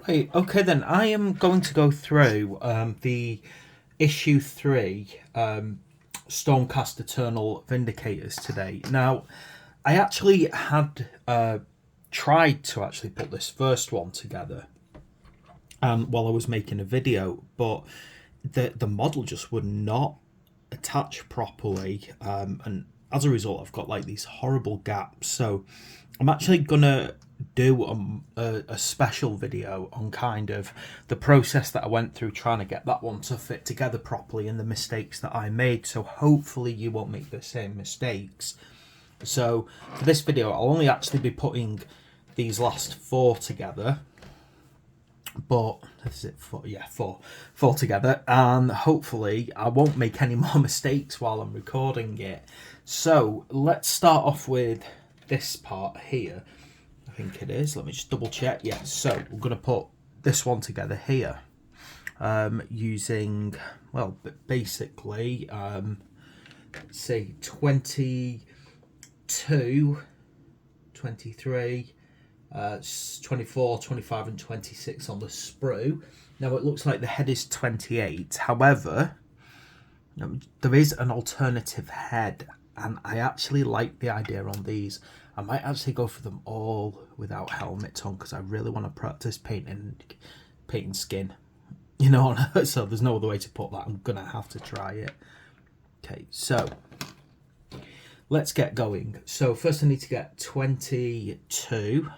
Right, okay then. I am going to go through the issue 3 Stormcast Eternal Vindicators today. Now, I actually had tried to actually put this first one together while I was making a video, but the model just would not attach properly, and as a result I've got like these horrible gaps. So I'm actually gonna do a special video on kind of the process that I went through trying to get that one to fit together properly and the mistakes that I made, so hopefully you won't make the same mistakes. So for this video I'll only actually be putting these last 4 together, but is it 4? Yeah, four together, and hopefully I won't make any more mistakes while I'm recording it. So let's start off with this part here. I think it is. Let me just double check. Yeah, so we're going to put this one together here using, well, basically say 22, 23, 24, 25 and 26 on the sprue. Now it looks like the head is 28, however there is an alternative head, and I actually like the idea on these. I might actually go for them all without helmets on because I really want to practice painting skin, you know. So there's no other way to put that. I'm gonna have to try it. Okay, so let's get going. So first I need to get 22.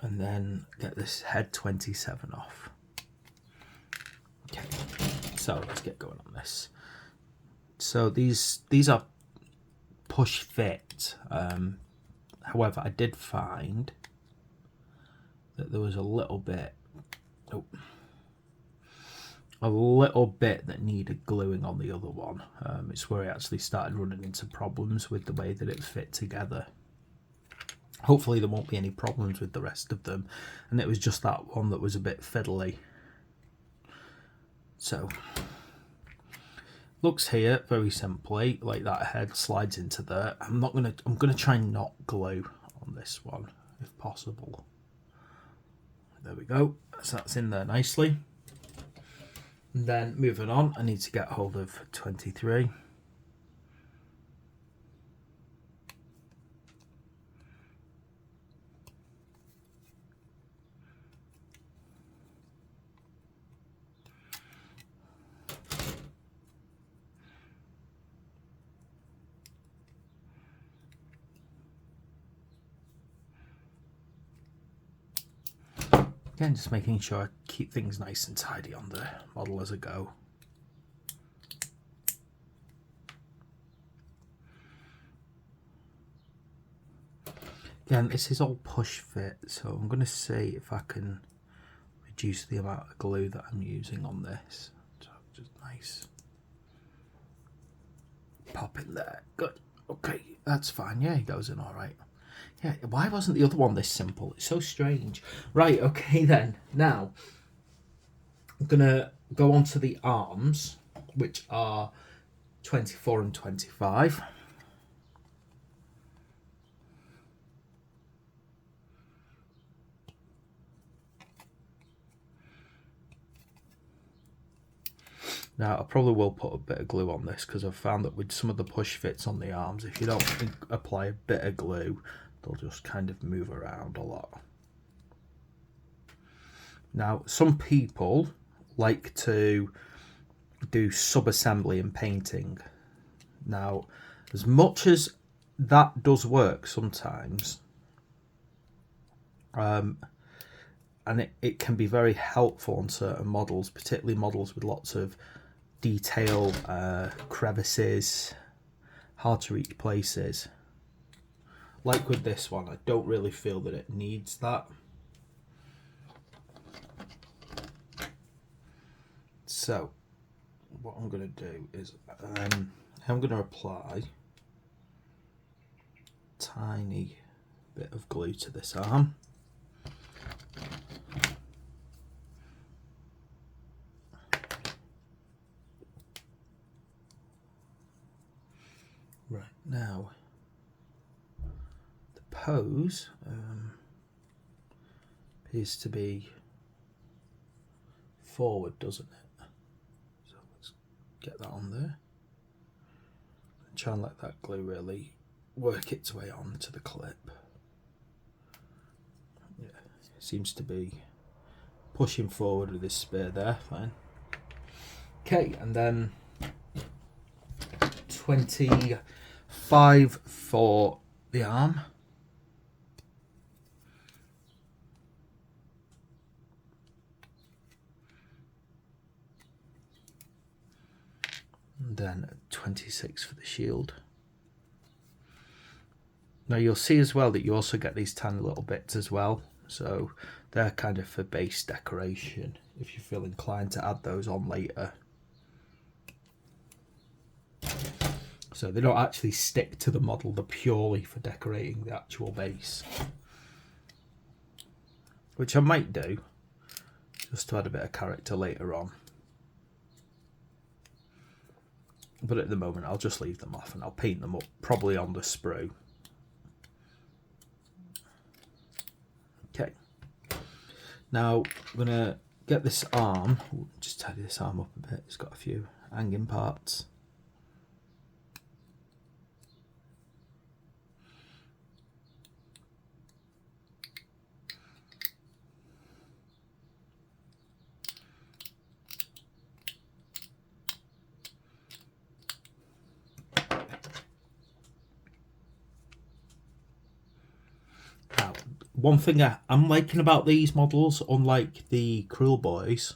And then get this head 27 off. Okay, so let's get going on this. So these are push fit. However, I did find that there was a little bit that needed gluing on the other one. It's where I actually started running into problems with the way that it fit together. Hopefully there won't be any problems with the rest of them, and it was just that one that was a bit fiddly. So looks here very simply like that head slides into there. I'm gonna try and not glue on this one if possible. There we go, so that's in there nicely. And then moving on, I need to get hold of 23. Again, just making sure I keep things nice and tidy on the model as I go. Again, this is all push fit, so I'm going to see if I can reduce the amount of glue that I'm using on this. So just nice. Pop in there. Good. Okay, that's fine. Yeah, it goes in all right. Yeah, why wasn't the other one this simple? It's so strange. Right, okay then. Now, I'm going to go on to the arms, which are 24 and 25. Now, I probably will put a bit of glue on this because I've found that with some of the push fits on the arms, if you don't apply a bit of glue, they'll just kind of move around a lot. Now, some people like to do sub-assembly and painting. Now, as much as that does work sometimes, and it can be very helpful on certain models, particularly models with lots of detail, crevices, hard to reach places. Like with this one, I don't really feel that it needs that. So what I'm going to do is I'm going to apply a tiny bit of glue to this arm. Right, now the pose appears to be forward, doesn't it? So let's get that on there. Try and let that glue really work its way onto the clip. Yeah, it seems to be pushing forward with this spear there, fine. Okay, and then 25 for the arm. And then 26 for the shield. Now you'll see as well that you also get these tiny little bits as well. So they're kind of for base decoration if you feel inclined to add those on later. So they don't actually stick to the model, they're purely for decorating the actual base. Which I might do, just to add a bit of character later on. But at the moment I'll just leave them off and I'll paint them up, probably on the sprue. Okay. Now I'm going to get this arm, just tidy this arm up a bit, it's got a few hanging parts. One thing I'm liking about these models, unlike the Cruel Boys,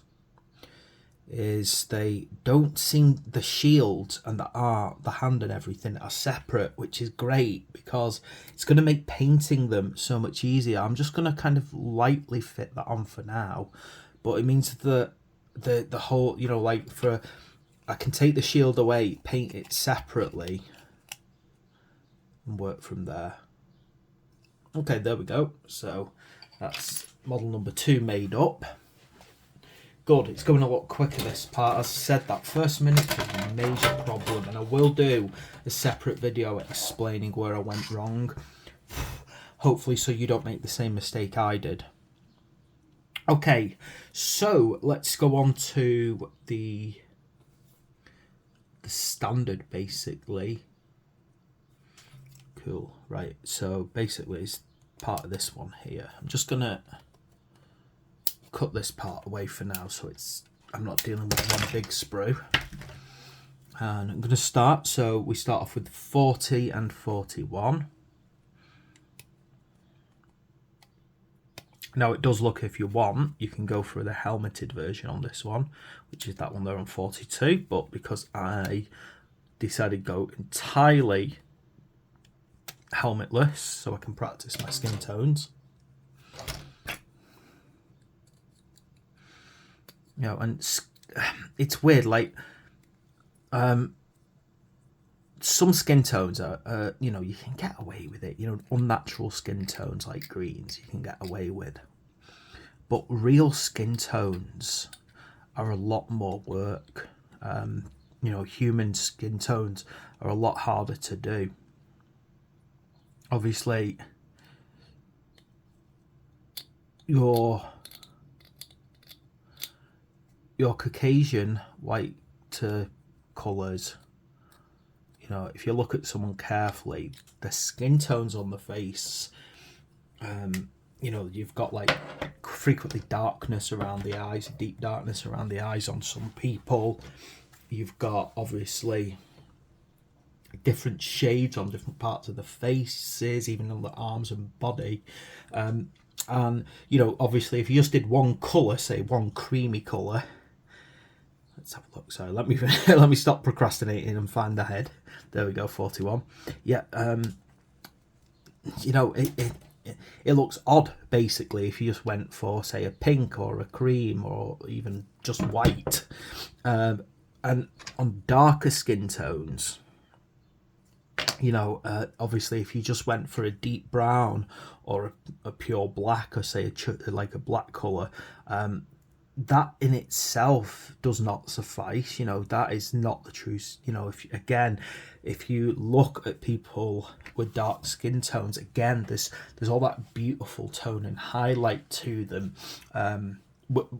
is they don't seem, the shield and the hand and everything are separate, which is great because it's going to make painting them so much easier. I'm just going to kind of lightly fit that on for now, but it means that the whole, you know, like for, I can take the shield away, paint it separately and work from there. Okay, there we go. So that's model number 2 made up. Good, it's going a lot quicker this part. As I said, that first minute was a major problem, and I will do a separate video explaining where I went wrong. Hopefully so you don't make the same mistake I did. Okay, so let's go on to the standard basically. Cool, right, so basically it's part of this one here. I'm just gonna cut this part away for now so I'm not dealing with one big sprue. And I'm gonna start, so we start off with 40 and 41. Now it does look, if you want, you can go for the helmeted version on this one, which is that one there on 42, but because I decided to go entirely helmetless so I can practice my skin tones. You know, and it's weird, like some skin tones are, you know, you can get away with it. You know, unnatural skin tones like greens you can get away with, but real skin tones are a lot more work. You know, human skin tones are a lot harder to do. Obviously, your Caucasian white to colours, you know, if you look at someone carefully, the skin tones on the face, you know, you've got like frequently darkness around the eyes, deep darkness around the eyes on some people. You've got obviously different shades on different parts of the faces, even on the arms and body. And you know, obviously if you just did one colour, say one creamy colour, let's have a look, sorry, let me let me stop procrastinating and find the head. There we go, 41. Yeah, you know, it looks odd basically if you just went for, say, a pink or a cream or even just white. And on darker skin tones, you know, obviously if you just went for a deep brown or a pure black, or say like a black colour, that in itself does not suffice. That is not the truth. If you look at people with dark skin tones, again, there's all that beautiful tone and highlight to them. A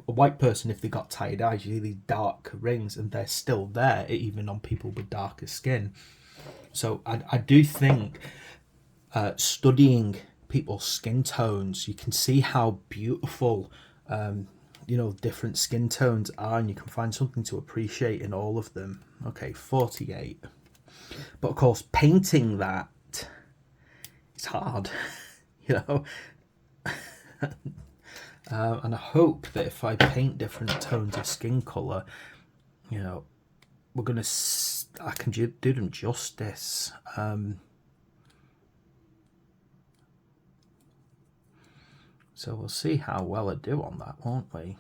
white person, if they got tired eyes, you see these dark rings, and they're still there even on people with darker skin. So I do think studying people's skin tones, you can see how beautiful different skin tones are, and you can find something to appreciate in all of them. Okay, 48. But of course, painting that is hard, and I hope that if I paint different tones of skin colour, I can do them justice. So we'll see how well I do on that, won't we?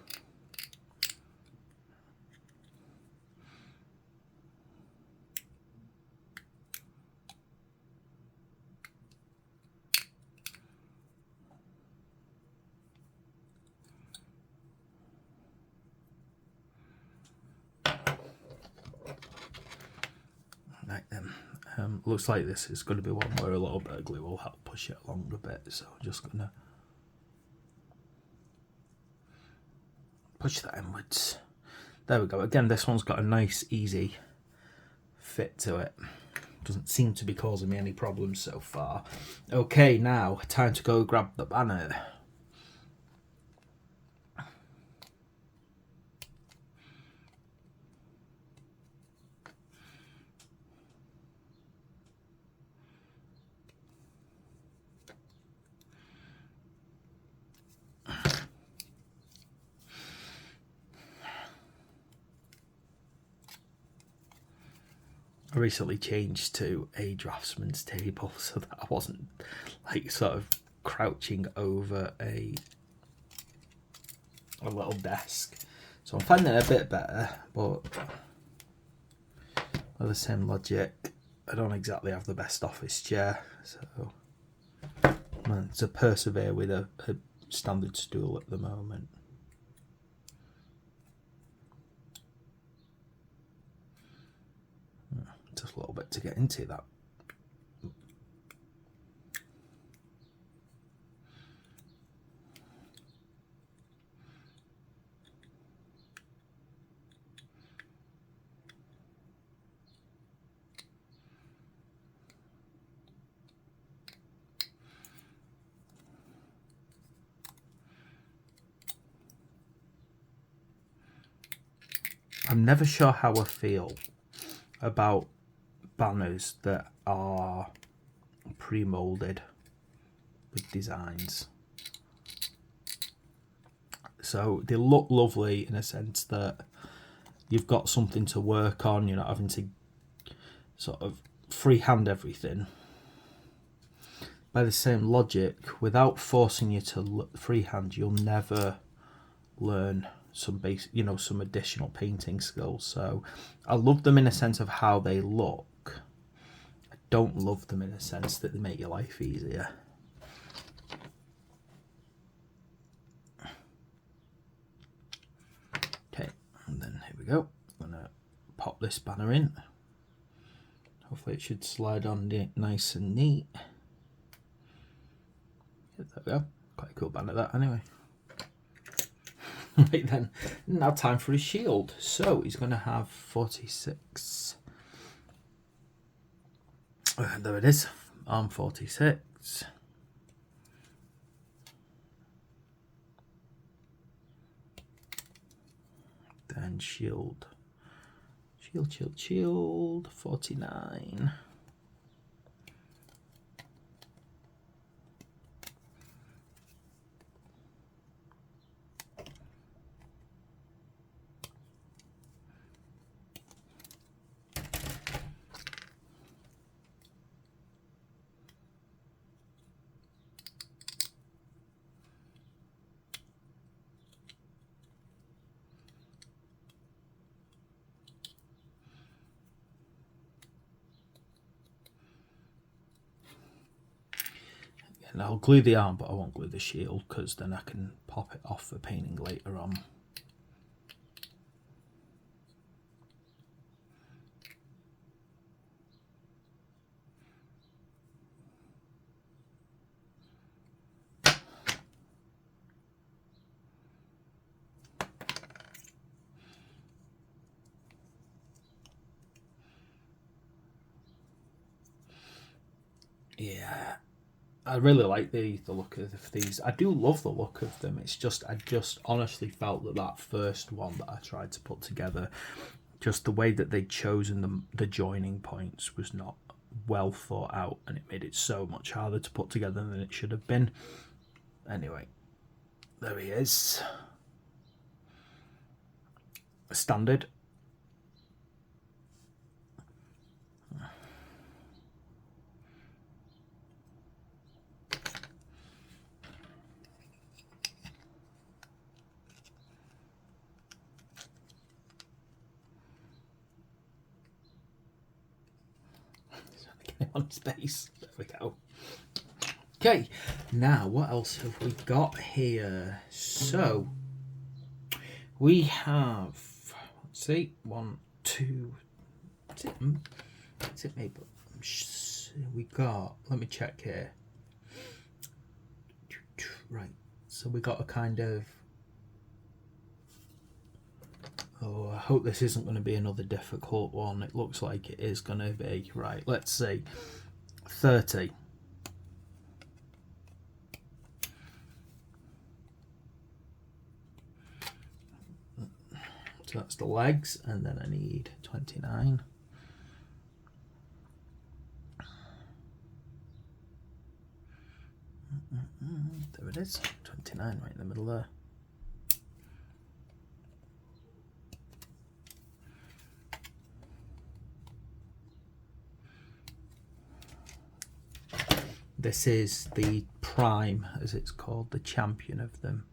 Right then. Looks like this is going to be one where a little bit of glue will help push it along a bit. So I'm just going to push that inwards. There we go. Again, this one's got a nice, easy fit to it. Doesn't seem to be causing me any problems so far. Okay, now time to go grab the banner. I recently changed to a draftsman's table so that I wasn't like sort of crouching over a little desk. So I'm finding it a bit better, but by the same logic, I don't exactly have the best office chair, so to persevere with a standard stool at the moment. Just a little bit to get into that. I'm never sure how I feel about banners that are pre-molded with designs. So they look lovely in a sense that you've got something to work on, you're not having to sort of freehand everything. By the same logic, without forcing you to freehand, you'll never learn some basic, some additional painting skills. So I love them in a sense of how they look. I don't love them in a sense that they make your life easier. Okay, and then here we go. I'm gonna pop this banner in. Hopefully it should slide on nice and neat. There we go. Quite a cool banner that anyway. Right then, now time for his shield. So he's going to have 46. There it is, arm 46. Then shield, 49. And I'll glue the arm, but I won't glue the shield because then I can pop it off for painting later on. yeah, I really like the look of these. I do love the look of them. It's just I just honestly felt that first one that I tried to put together, just the way that they'd chosen the joining points was not well thought out, and it made it so much harder to put together than it should have been. Anyway, there he is. Standard. On his base. There we go. Okay, now what else have we got here? So we have, let's see, 1, 2. Is it maybe? We got. Let me check here. Right. So we got a kind of. Oh, I hope this isn't going to be another difficult one. It looks like it is going to be. Right, let's see. 30. So that's the legs, and then I need 29. There it is. 29 right in the middle there. This is the prime, as it's called, the champion of them.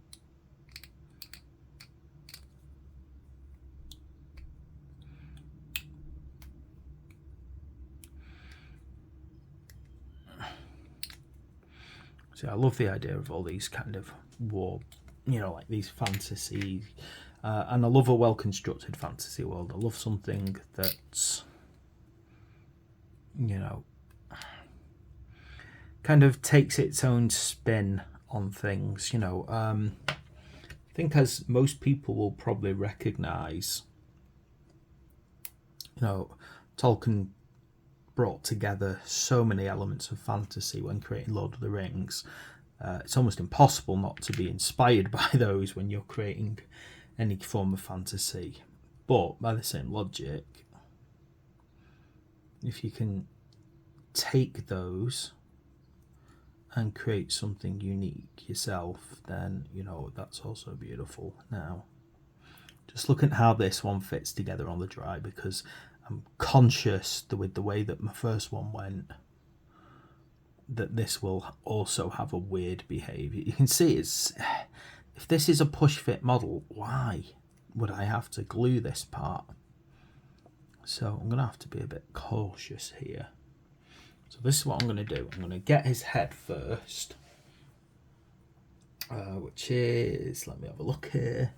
See, I love the idea of all these kind of war, like these fantasy, and I love a well-constructed fantasy world. I love something that's, kind of takes its own spin on things. I think as most people will probably recognise, Tolkien brought together so many elements of fantasy when creating Lord of the Rings. It's almost impossible not to be inspired by those when you're creating any form of fantasy. But by the same logic, if you can take those and create something unique yourself, then that's also beautiful. Now, just look at how this one fits together on the dry, because I'm conscious that with the way that my first one went, that this will also have a weird behaviour. You can see if this is a push fit model, why would I have to glue this part? So I'm going to have to be a bit cautious here. So this is what I'm going to do. I'm going to get his head first, which is, let me have a look here.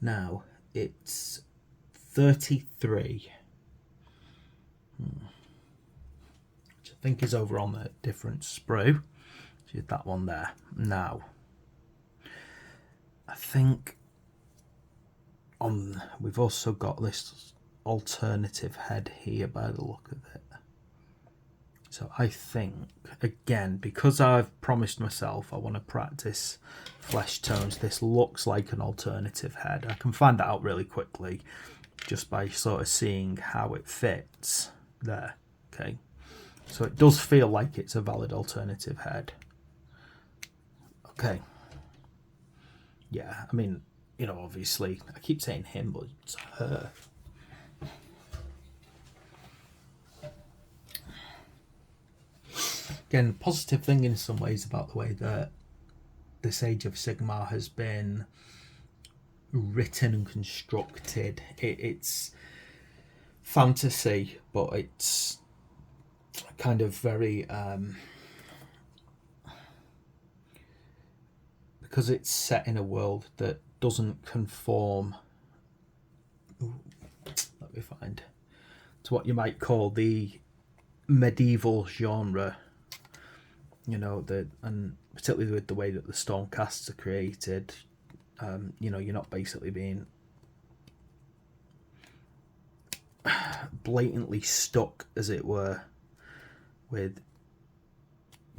Now, it's 33, which I think is over on a different sprue. So that one there. Now, I think we've also got this alternative head here by the look of it. So I think, again, because I've promised myself I want to practice flesh tones, this looks like an alternative head. I can find that out really quickly just by sort of seeing how it fits there. Okay, so it does feel like it's a valid alternative head. Okay. Yeah, I mean, obviously, I keep saying him, but it's her. Again, positive thing in some ways about the way that this Age of Sigmar has been written and constructed. It's fantasy, but it's kind of very because it's set in a world that doesn't conform, let me find, to what you might call the medieval genre, and particularly with the way that the Stormcasts are created, you're not basically being blatantly stuck, as it were, with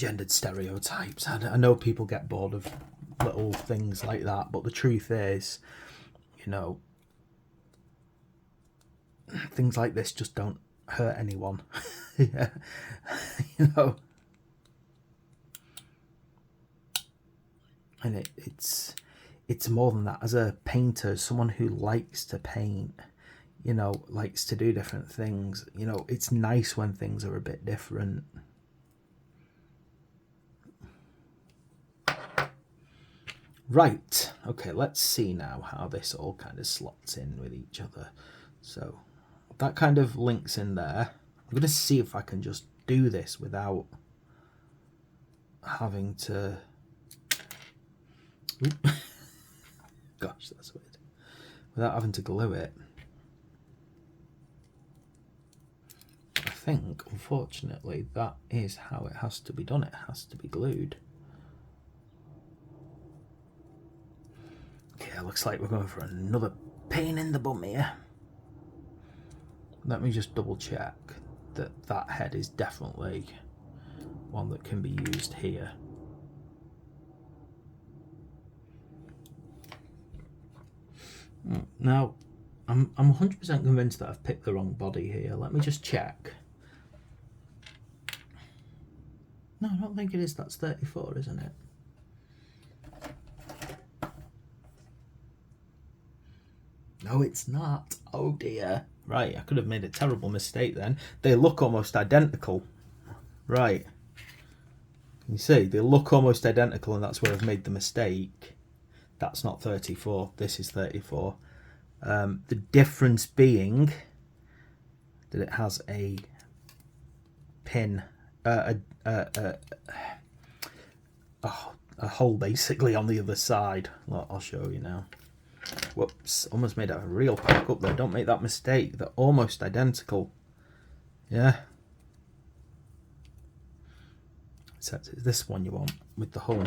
gendered stereotypes. I know people get bored of little things like that, but the truth is, you know, things like this just don't hurt anyone. Yeah. You know, and it's more than that. As a painter, someone who likes to paint, you know, likes to do different things, you know, it's nice when things are a bit different. Right, okay, let's see now how this all kind of slots in with each other. So that kind of links in there. I'm going to see if I can just do this without having to... Gosh, that's weird. Without having to glue it. I think, unfortunately, that is how it has to be done. It has to be glued. Yeah, looks like we're going for another pain in the bum here. Let me just double check that that head is definitely one that can be used here. Now, I'm 100% convinced that I've picked the wrong body here. Let me just check. No, I don't think it is. That's 34, isn't it? No, it's not. Oh dear. Right, I could have made a terrible mistake then. They look almost identical. Right. You see, they look almost identical, and that's where I've made the mistake. That's not 34. This is 34. The difference being that it has a pin, a hole basically on the other side. Look, I'll show you now. Whoops, almost made a real pack up there. Don't make that mistake. They're almost identical. Yeah. Except it's this one you want with the hole.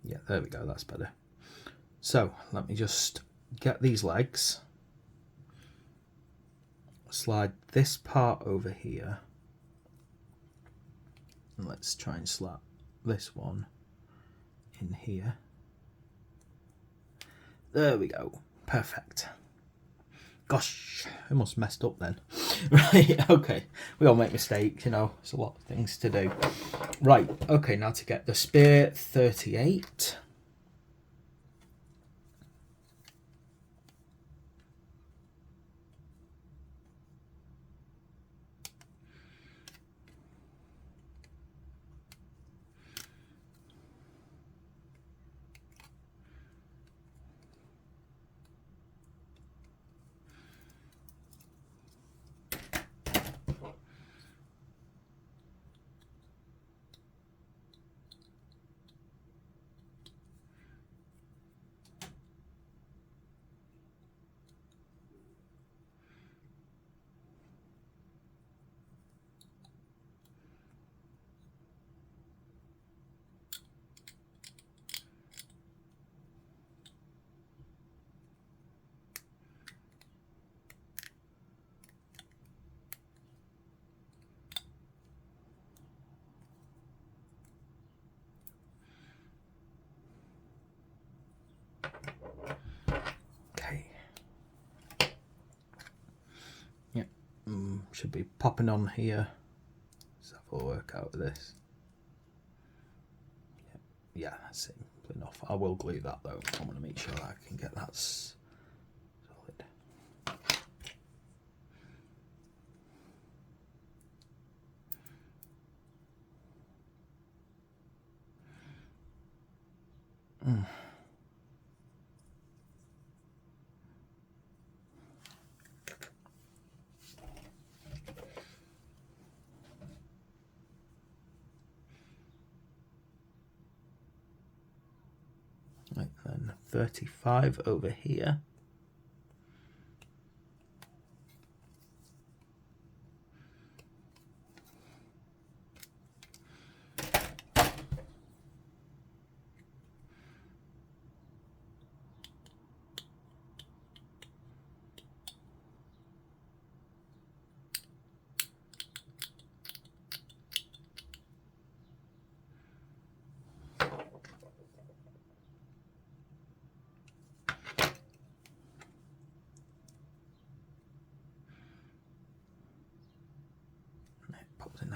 Yeah, there we go, that's better. So, let me just get these legs, slide this part over here, and let's try and slap this one in here. There we go, perfect. Gosh, I almost messed up then. Right, okay, we all make mistakes, you know, there's a lot of things to do. Right, okay, now to get the spear 38. Should be popping on here. Let's have a work out of this. Yeah, that's simple enough. I will glue that though. I want to make sure I can get that solid. Right, then 35 over here.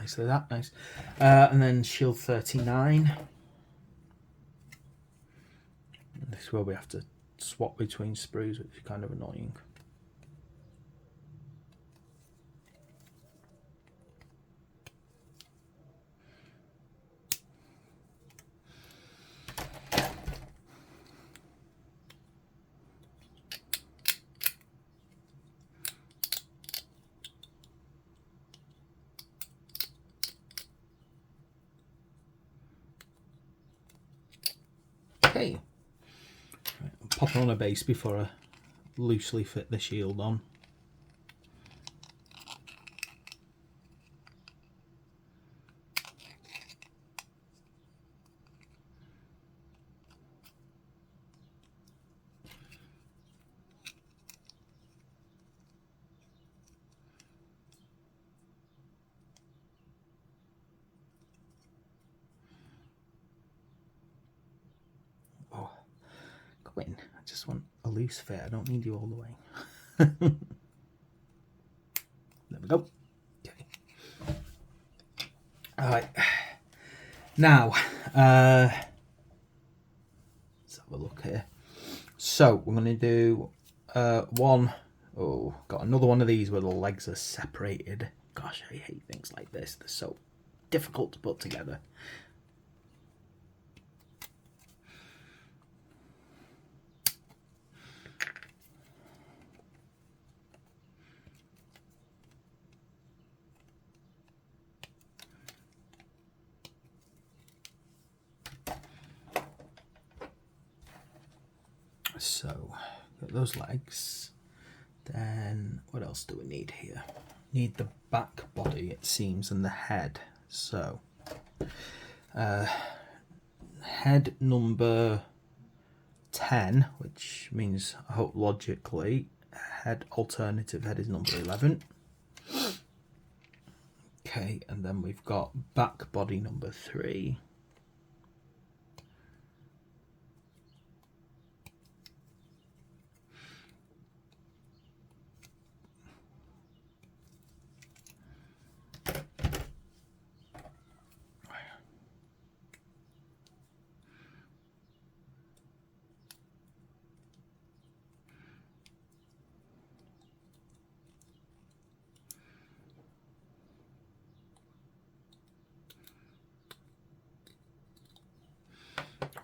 nicely that, nice. And then shield 39. And this is where we have to swap between sprues, which is kind of annoying. Okay, right, I'm popping on a base before I loosely fit the shield on. In. I just want a loose fit. I don't need you all the way. There we go. Okay. All right. Now, let's have a look here. So we're going to do one. Oh, got another one of these where the legs are separated. Gosh, I hate things like this. They're so difficult to put together. So, got those legs. Then, what else do we need here? Need the back body, it seems, and the head. So, head number 10, which means, I hope logically, alternative head is number 11. Okay, and then we've got back body number 3.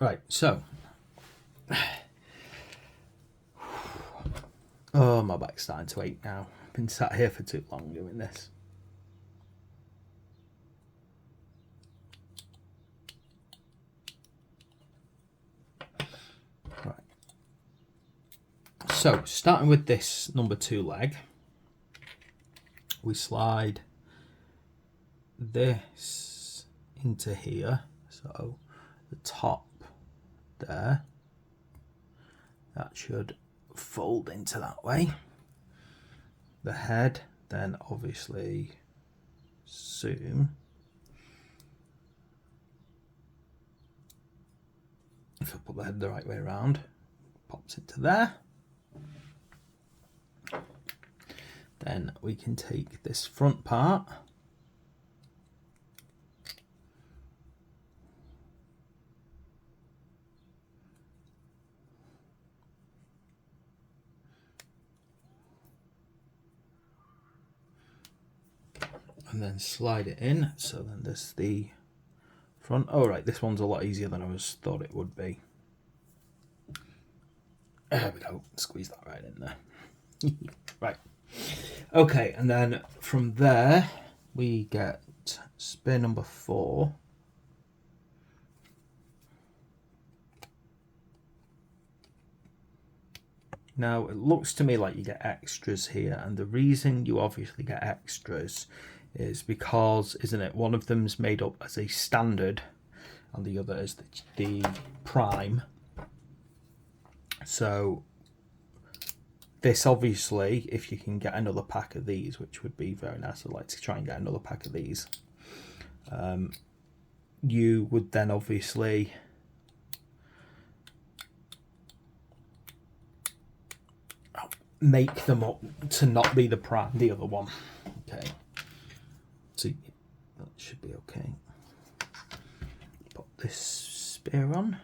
Right, so, oh, my back's starting to ache now. I've been sat here for too long doing this. Right. So, starting with this number 2 leg, we slide this into here. So, the top there, that should fold into that way. The head, then obviously zoom. If I put the head the right way around, pops into there. Then we can take this front part, and then slide it in. So then there's the front. Oh right, this one's a lot easier than I thought it would be. There we go. Squeeze that right in there. Right. Okay, and then from there we get spear number 4. Now it looks to me like you get extras here, and the reason you obviously get extras is because, isn't it, one of them's made up as a standard and the other is the prime. So this obviously, if you can get another pack of these, which would be very nice, I'd like to try and get another pack of these, you would then obviously make them up to not be the other one. Okay, so Should be okay. Put this spear on.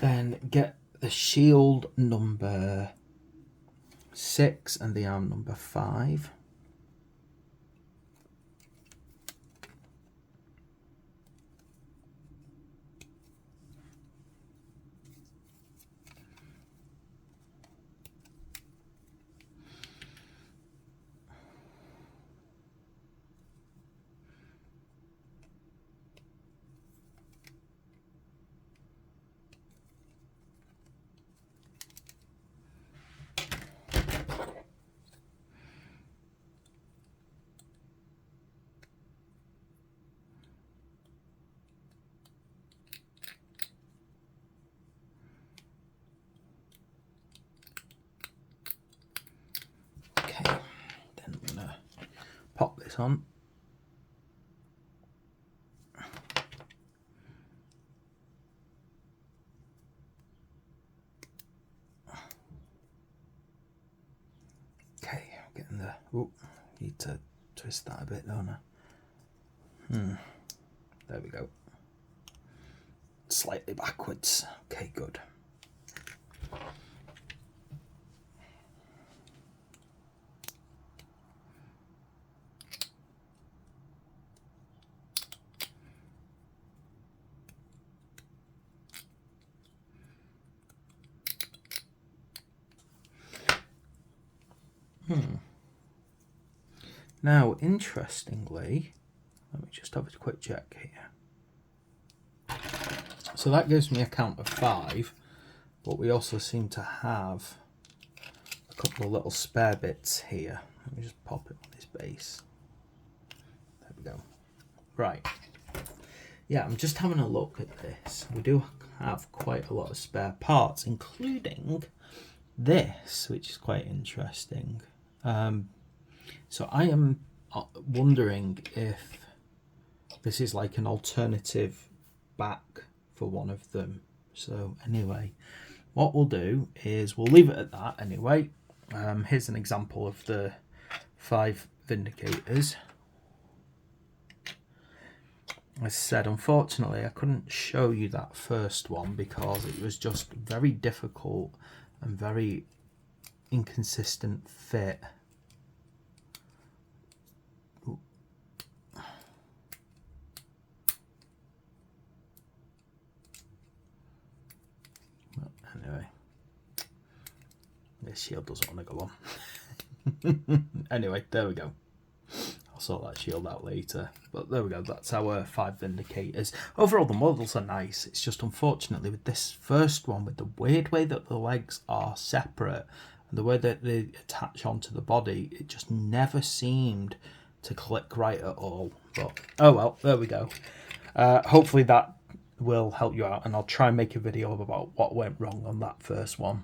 Then get the shield number 6 and the arm number 5. Okay, then I'm gonna pop this on. Okay, getting the. Oh, need to twist that a bit, don't I? There we go. Slightly backwards. Okay, good. Now, interestingly, let me just have a quick check here. So that gives me a count of 5, but we also seem to have a couple of little spare bits here. Let me just pop it on his base. There we go. Right. Yeah, I'm just having a look at this. We do have quite a lot of spare parts, including this, which is quite interesting. So I am wondering if this is like an alternative back for one of them. So anyway, what we'll do is we'll leave it at that anyway. Here's an example of the 5 Vindicators. As I said, unfortunately I couldn't show you that first one because it was just very difficult and very inconsistent fit. Anyway, this shield doesn't want to go on. Anyway, there we go. I'll sort that shield out later. But there we go, that's our 5 Vindicators. Overall, the models are nice. It's just unfortunately with this first one, with the weird way that the legs are separate and the way that they attach onto the body, it just never seemed to click right at all. But oh well, there we go. Hopefully that will help you out, and I'll try and make a video about what went wrong on that first one.